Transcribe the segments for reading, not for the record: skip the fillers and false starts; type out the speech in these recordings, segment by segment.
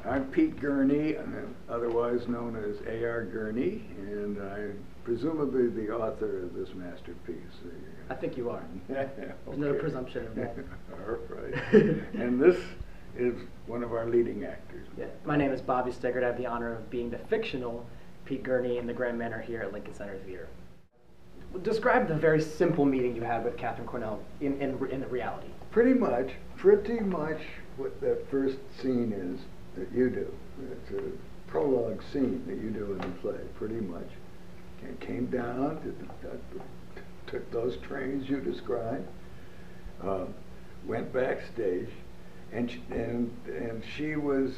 I'm Pete Gurney, otherwise known as A.R. Gurney, and I'm presumably the author of this masterpiece. I think you are. Okay. There's no presumption of that. All right. And this is one of our leading actors. Yeah. My name is Bobby Steggert. I have the honor of being the fictional Pete Gurney in the Grand Manor here at Lincoln Center Theater. Describe the very simple meeting you had with Catherine Cornell in the reality. Pretty much what that first scene is that you do. It's a prologue scene that you do in the play, pretty much. And came down, took those trains you described, went backstage, and she was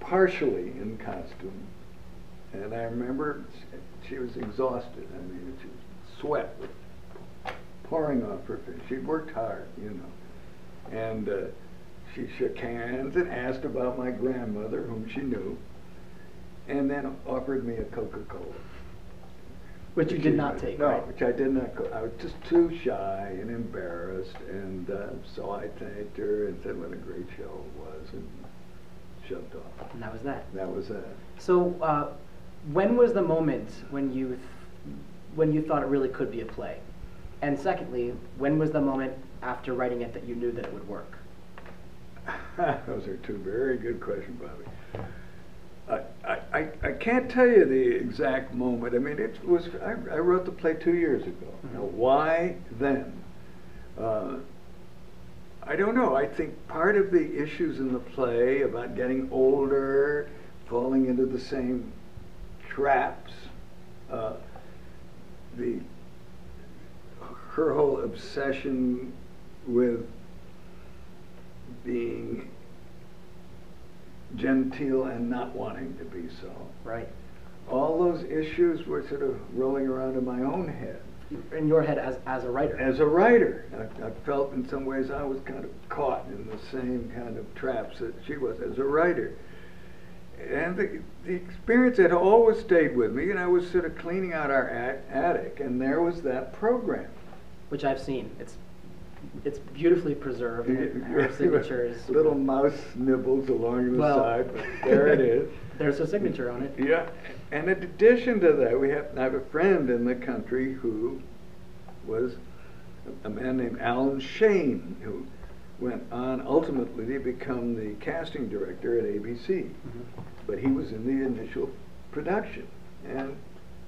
partially in costume. And I remember she was exhausted. I mean, she was sweat was pouring off her face. She'd worked hard, you know. And she shook hands and asked about my grandmother, whom she knew, and then offered me a Coca-Cola. Which you did not take, no, right? Which I did not. I was just too shy and embarrassed, and so I thanked her and said what a great show it was, and shoved off. And that was that. That was that. So, when was the moment when you thought it really could be a play? And secondly, when was the moment after writing it that you knew that it would work? Those are two very good questions, Bobby. I can't tell you the exact moment. I mean, I wrote the play 2 years ago. Mm-hmm. Now, why then? I don't know. I think part of the issues in the play about getting older, falling into the same traps, her whole obsession with being genteel and not wanting to be so. Right. All those issues were sort of rolling around in my own head. In your head as a writer. As a writer. I felt in some ways I was kind of caught in the same kind of traps that she was as a writer. And the experience had always stayed with me, and I was sort of cleaning out our attic, and there was that program. Which I've seen. It's beautifully preserved. Her signature is little mouse nibbles along the side, but there it is. There's a signature on it. Yeah, and in addition to that, I have a friend in the country who was a man named Alan Shane, who went on ultimately to become the casting director at ABC. Mm-hmm. But he was in the initial production, and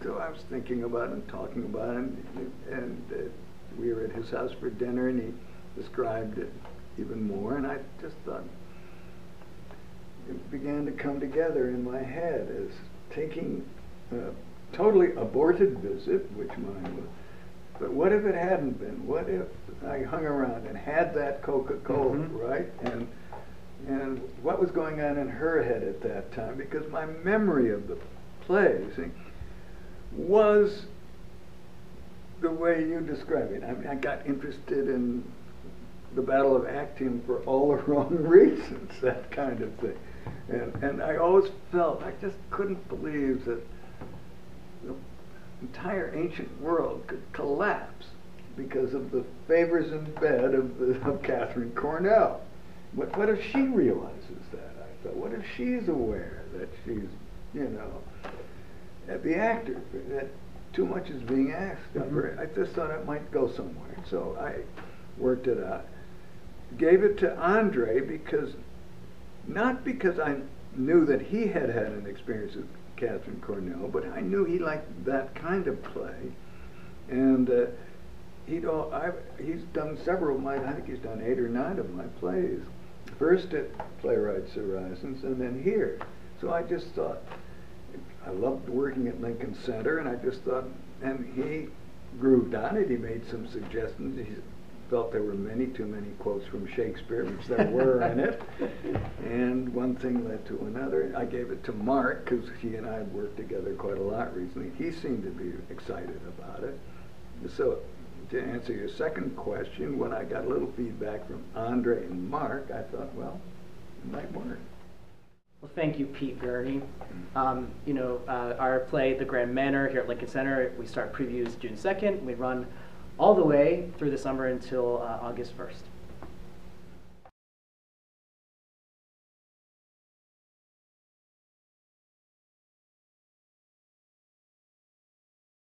so I was thinking about it and talking about it, and we were at his house for dinner, and he described it even more, and I just thought it began to come together in my head as taking a totally aborted visit, which mine was, but what if it hadn't been? What if I hung around and had that Coca-Cola, mm-hmm. right? And what was going on in her head at that time? Because my memory of the play, see, was the way you describe it. I mean, I got interested in the Battle of Actium for all the wrong reasons, that kind of thing. And I always felt, I just couldn't believe that the entire ancient world could collapse because of the favors in bed of Catherine Cornell. What if she realizes that? I thought, what if she's aware that she's, you know, the actor, that too much is being asked of her. I just thought it might go somewhere. So I worked it out. Gave it to Andre not because I knew that he had had an experience with Catherine Cornell, but I knew he liked that kind of play. And he's done several of mine. I think he's done 8 or 9 of my plays. First at Playwrights Horizons and then here. So I just thought, I loved working at Lincoln Center, and I just thought, and he grooved on it. He made some suggestions. He felt there were too many quotes from Shakespeare, which there were in it. And one thing led to another. I gave it to Mark, because he and I had worked together quite a lot recently. He seemed to be excited about it. So to answer your second question, when I got a little feedback from Andre and Mark, I thought, well, it might work. Well, thank you, Pete Gurney. Our play, The Grand Manor, here at Lincoln Center, we start previews June 2nd. We run all the way through the summer until August 1st.